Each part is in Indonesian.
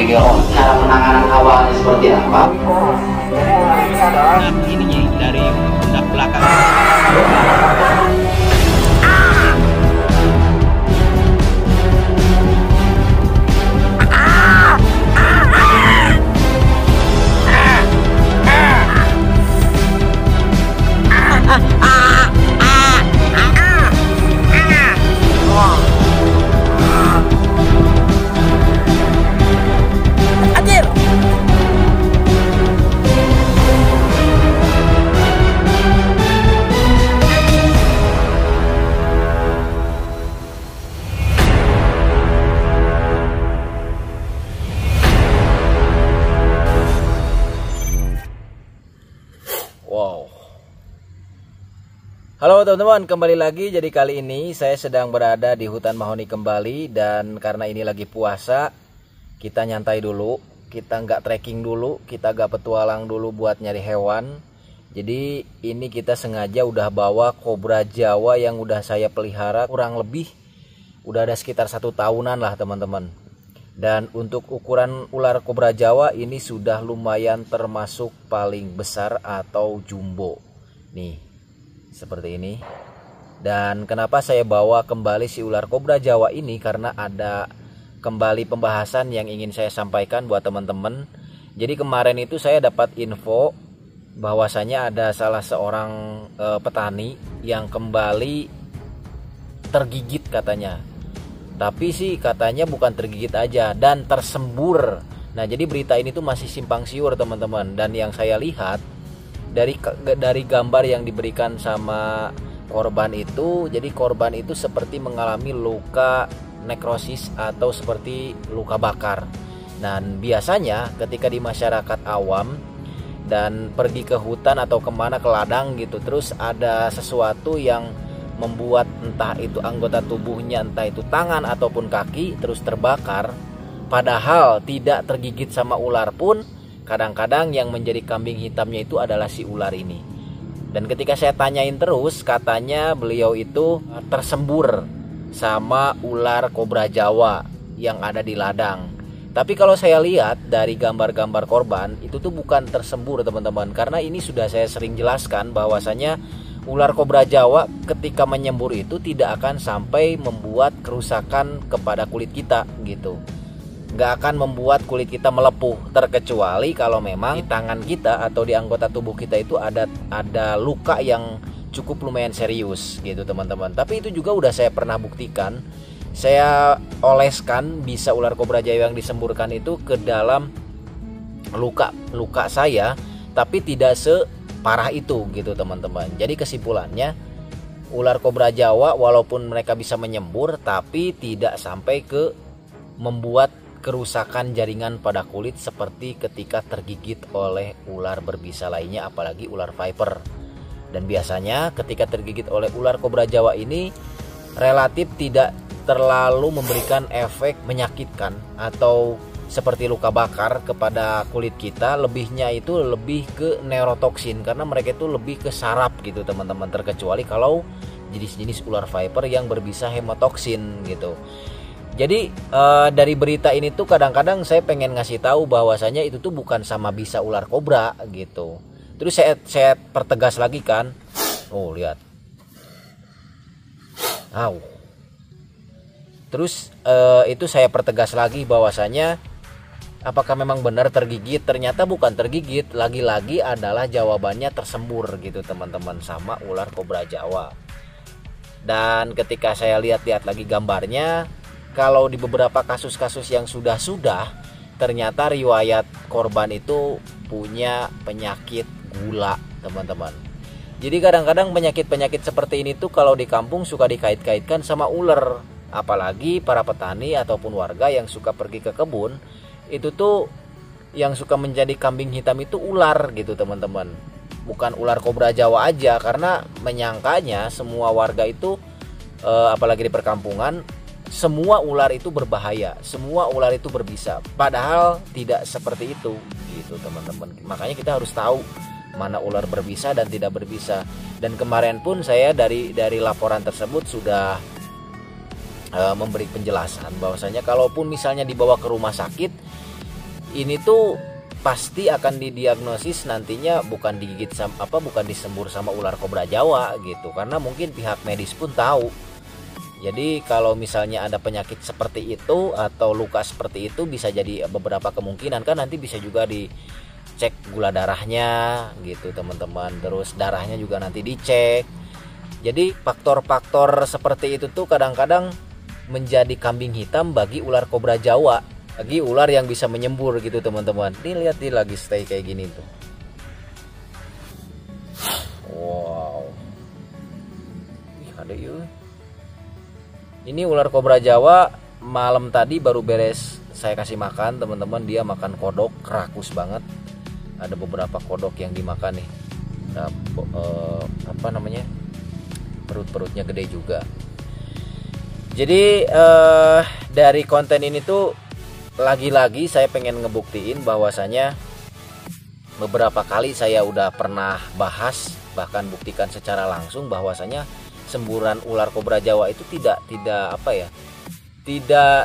GGO. Cara penanganan awalnya seperti apa? Nah, ininya dari pundak belakang. Wow. Halo teman-teman, kembali lagi. Jadi kali ini saya sedang berada di hutan mahoni kembali. Dan karena ini lagi puasa, kita nyantai dulu. Kita nggak trekking dulu, kita nggak petualang dulu buat nyari hewan. Jadi ini kita sengaja udah bawa kobra Jawa yang udah saya pelihara kurang lebih udah ada sekitar 1 tahunan lah teman-teman. Dan untuk ukuran ular kobra Jawa ini sudah lumayan termasuk paling besar atau jumbo. Nih, seperti ini. Dan kenapa saya bawa kembali si ular kobra Jawa ini? Karena ada kembali pembahasan yang ingin saya sampaikan buat teman-teman. Jadi kemarin itu saya dapat info bahwasanya ada salah seorang petani yang kembali tergigit katanya. Tapi sih katanya bukan tergigit aja dan tersembur. Nah, jadi berita ini tuh masih simpang siur teman-teman. Dan yang saya lihat dari gambar yang diberikan sama korban itu, jadi korban itu seperti mengalami luka nekrosis atau seperti luka bakar. Dan biasanya ketika di masyarakat awam dan pergi ke hutan atau kemana, ke ladang gitu, terus ada sesuatu yang membuat entah itu anggota tubuhnya, entah itu tangan ataupun kaki terus terbakar, padahal tidak tergigit sama ular pun, kadang-kadang yang menjadi kambing hitamnya itu adalah si ular ini. Dan ketika saya tanyain terus, katanya beliau itu tersembur sama ular kobra Jawa yang ada di ladang. Tapi kalau saya lihat dari gambar-gambar korban itu tuh bukan tersembur teman-teman, karena ini sudah saya sering jelaskan bahwasanya ular kobra Jawa ketika menyembur itu tidak akan sampai membuat kerusakan kepada kulit kita gitu. Nggak akan membuat kulit kita melepuh, terkecuali kalau memang di tangan kita atau di anggota tubuh kita itu ada luka yang cukup lumayan serius gitu teman-teman. Tapi itu juga udah saya pernah buktikan. Saya oleskan bisa ular kobra Jawa yang disemburkan itu ke dalam luka saya, tapi tidak separah itu gitu teman-teman. Jadi kesimpulannya, ular kobra Jawa walaupun mereka bisa menyembur, tapi tidak sampai ke membuat kerusakan jaringan pada kulit seperti ketika tergigit oleh ular berbisa lainnya, apalagi ular viper. Dan biasanya ketika tergigit oleh ular kobra Jawa ini relatif tidak terlalu memberikan efek menyakitkan atau seperti luka bakar kepada kulit kita. Lebihnya itu lebih ke neurotoksin, karena mereka itu lebih ke saraf gitu teman-teman, terkecuali kalau jenis-jenis ular viper yang berbisa hemotoksin gitu. Jadi dari berita ini tuh kadang-kadang saya pengen ngasih tahu bahwasanya itu tuh bukan sama bisa ular kobra gitu. Terus saya pertegas lagi kan. Oh, lihat. Au. Terus itu saya pertegas lagi bahwasanya apakah memang benar tergigit? Ternyata bukan tergigit, lagi-lagi adalah jawabannya tersembur gitu teman-teman sama ular kobra Jawa. Dan ketika saya lihat-lihat lagi gambarnya, kalau di beberapa kasus-kasus yang sudah ternyata riwayat korban itu punya penyakit gula teman-teman. Jadi kadang-kadang penyakit-penyakit seperti ini tuh kalau di kampung suka dikait-kaitkan sama ular. Apalagi para petani ataupun warga yang suka pergi ke kebun, itu tuh yang suka menjadi kambing hitam itu ular gitu teman-teman. Bukan ular kobra Jawa aja, karena menyangkanya semua warga itu apalagi di perkampungan, semua ular itu berbahaya, semua ular itu berbisa. Padahal tidak seperti itu gitu teman-teman. Makanya kita harus tahu mana ular berbisa dan tidak berbisa. Dan kemarin pun saya dari laporan tersebut sudah memberi penjelasan bahwasanya kalaupun misalnya dibawa ke rumah sakit, ini tuh pasti akan didiagnosis nantinya bukan digigit sama bukan disembur sama ular kobra Jawa gitu, karena mungkin pihak medis pun tahu. Jadi kalau misalnya ada penyakit seperti itu atau luka seperti itu, bisa jadi beberapa kemungkinan kan, nanti bisa juga dicek gula darahnya gitu teman-teman, terus darahnya juga nanti dicek. Jadi faktor-faktor seperti itu tuh kadang-kadang menjadi kambing hitam bagi ular kobra Jawa, bagi ular yang bisa menyembur gitu teman-teman. Nih lihat nih lagi stay kayak gini tuh. Wow. Ih, ada yuk. Ini ular kobra Jawa malam tadi baru beres saya kasih makan teman-teman. Dia makan kodok, rakus banget. Ada beberapa kodok yang dimakan nih. Nah, perut-perutnya gede juga. Jadi dari konten ini tuh lagi-lagi saya pengen ngebuktiin bahwasanya beberapa kali saya udah pernah bahas, bahkan buktikan secara langsung bahwasanya semburan ular kobra Jawa itu tidak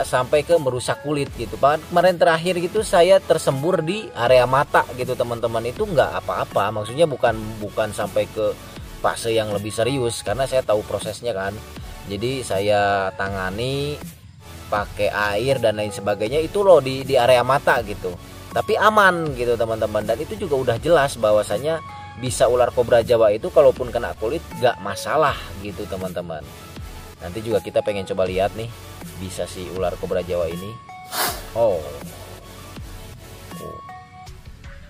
sampai ke merusak kulit gitu. Bahkan kemarin terakhir gitu saya tersembur di area mata gitu teman-teman, itu nggak apa-apa, maksudnya bukan sampai ke fase yang lebih serius, karena saya tahu prosesnya kan. Jadi saya tangani pakai air dan lain sebagainya itu loh di area mata gitu, tapi aman gitu teman-teman. Dan itu juga udah jelas bahwasanya bisa ular kobra Jawa itu kalaupun kena kulit gak masalah gitu teman-teman. Nanti juga kita pengen coba lihat nih, bisa si ular kobra Jawa ini.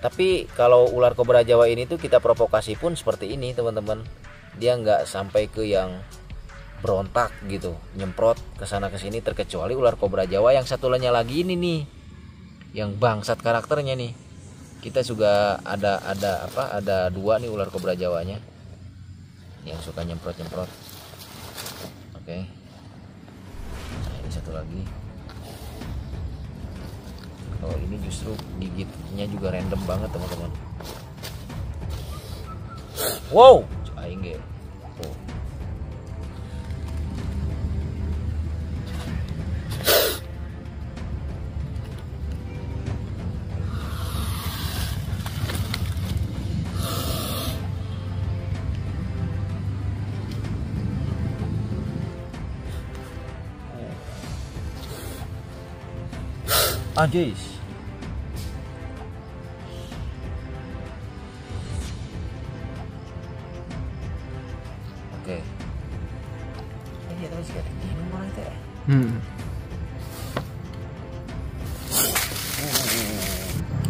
Tapi kalau ular kobra Jawa ini tuh kita provokasi pun seperti ini teman-teman, dia nggak sampai ke yang berontak gitu, nyemprot ke sana ke sini, terkecuali ular kobra Jawa yang satu lainnya lagi ini nih, yang bangsat karakternya nih. Kita juga ada dua nih ular kobra Jawanya yang suka nyemprot-nyemprot. Oke. Nah, ini satu lagi. Oh, ini justru gigitnya juga random banget teman-teman. Wow, aing ge. Oh. Ajis. Oke. Ini terus kayak gini mulai teh.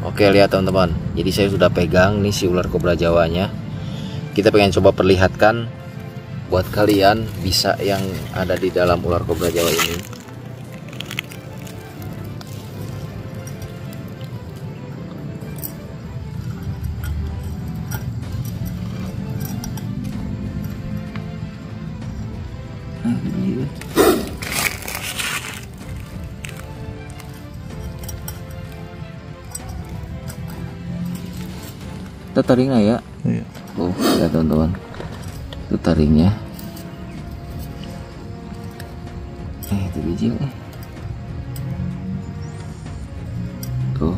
Oke, lihat teman-teman. Jadi saya sudah pegang nih si ular kobra Jawanya. Kita pengen coba perlihatkan buat kalian bisa yang ada di dalam ular kobra Jawa ini. Itu taringnya ya. Iya. Oh, ya teman-teman. Itu taringnya. Itu biji nih. Tuh.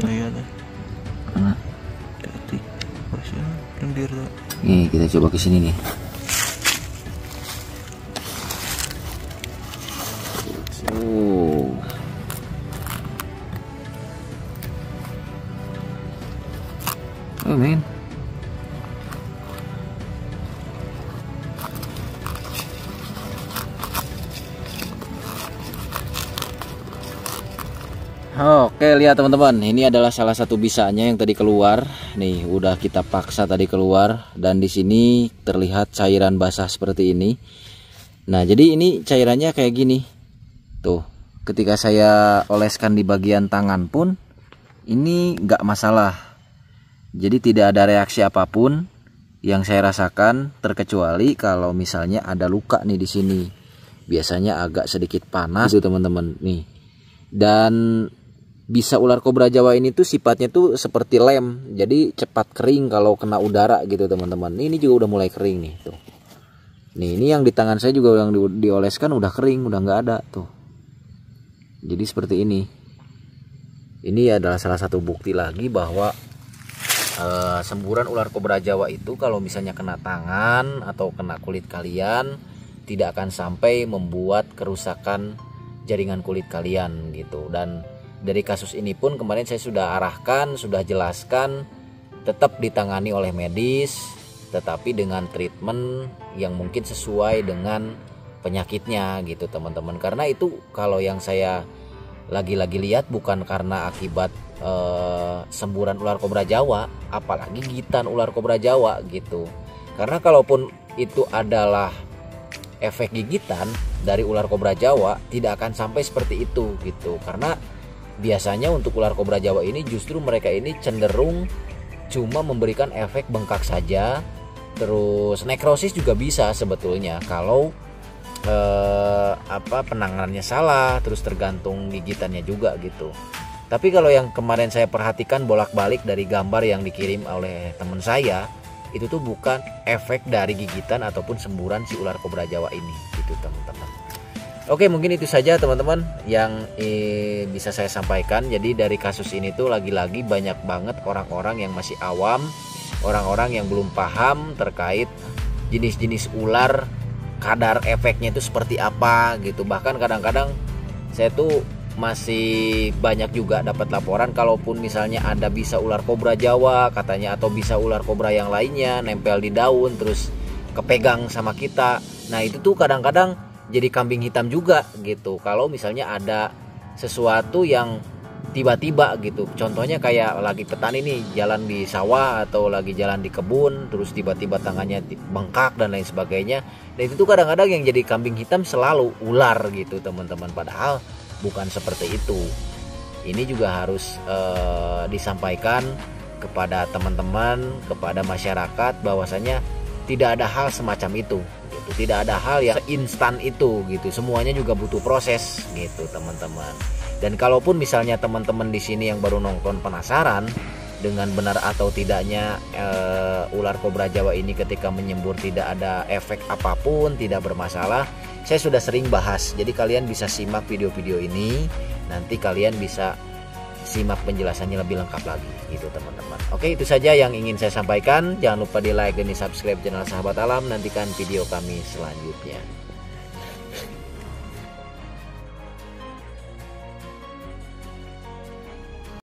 Iya deh. Mana? Hati. Masih lendir tuh. Nih, kita coba ke sini nih. Oh man. Oke, lihat teman-teman, ini adalah salah satu bisanya yang tadi keluar. Nih, udah kita paksa tadi keluar, dan di sini terlihat cairan basah seperti ini. Nah, jadi ini cairannya kayak gini. Tuh, ketika saya oleskan di bagian tangan pun ini nggak masalah. Jadi tidak ada reaksi apapun yang saya rasakan, terkecuali kalau misalnya ada luka nih di sini. Biasanya agak sedikit panas tuh teman-teman nih. Dan bisa ular kobra Jawa ini tuh sifatnya tuh seperti lem. Jadi cepat kering kalau kena udara gitu teman-teman. Ini juga udah mulai kering nih tuh. Nih, ini yang di tangan saya juga yang dioleskan udah kering, udah nggak ada tuh. Jadi seperti ini. Ini adalah salah satu bukti lagi bahwa semburan ular kobra Jawa itu kalau misalnya kena tangan atau kena kulit kalian tidak akan sampai membuat kerusakan jaringan kulit kalian gitu. Dan dari kasus ini pun kemarin saya sudah arahkan, sudah jelaskan, tetap ditangani oleh medis, tetapi dengan treatment yang mungkin sesuai dengan penyakitnya gitu teman-teman. Karena itu kalau yang saya lagi-lagi lihat bukan karena akibat semburan ular kobra Jawa, apalagi gigitan ular kobra Jawa gitu. Karena kalaupun itu adalah efek gigitan dari ular kobra Jawa, tidak akan sampai seperti itu gitu. Karena biasanya untuk ular kobra Jawa ini justru mereka ini cenderung cuma memberikan efek bengkak saja. Terus nekrosis juga bisa sebetulnya kalau penanganannya salah, terus tergantung gigitannya juga gitu. Tapi kalau yang kemarin saya perhatikan bolak-balik dari gambar yang dikirim oleh teman saya, itu tuh bukan efek dari gigitan ataupun semburan si ular kobra Jawa ini gitu teman-teman. Oke, mungkin itu saja teman-teman yang bisa saya sampaikan. Jadi dari kasus ini tuh lagi-lagi banyak banget orang-orang yang masih awam, orang-orang yang belum paham terkait jenis-jenis ular, kadar efeknya itu seperti apa gitu. Bahkan kadang-kadang saya tuh masih banyak juga dapat laporan kalaupun misalnya ada bisa ular kobra Jawa katanya, atau bisa ular kobra yang lainnya nempel di daun terus kepegang sama kita. Nah itu tuh kadang-kadang jadi kambing hitam juga gitu kalau misalnya ada sesuatu yang tiba-tiba gitu. Contohnya kayak lagi petani nih jalan di sawah atau lagi jalan di kebun, terus tiba-tiba tangannya bengkak dan lain sebagainya. Dan itu tuh kadang-kadang yang jadi kambing hitam selalu ular gitu teman-teman. Padahal bukan seperti itu. Ini juga harus disampaikan kepada teman-teman, kepada masyarakat bahwasanya tidak ada hal semacam itu gitu. Tidak ada hal yang instan itu gitu. Semuanya juga butuh proses gitu teman-teman. Dan kalaupun misalnya teman-teman di sini yang baru nonton penasaran dengan benar atau tidaknya ular kobra Jawa ini ketika menyembur tidak ada efek apapun, tidak bermasalah, saya sudah sering bahas. Jadi kalian bisa simak video-video ini, nanti kalian bisa simak penjelasannya lebih lengkap lagi gitu teman-teman. Oke, itu saja yang ingin saya sampaikan. Jangan lupa di like dan di subscribe channel Sahabat Alam. Nantikan video kami selanjutnya.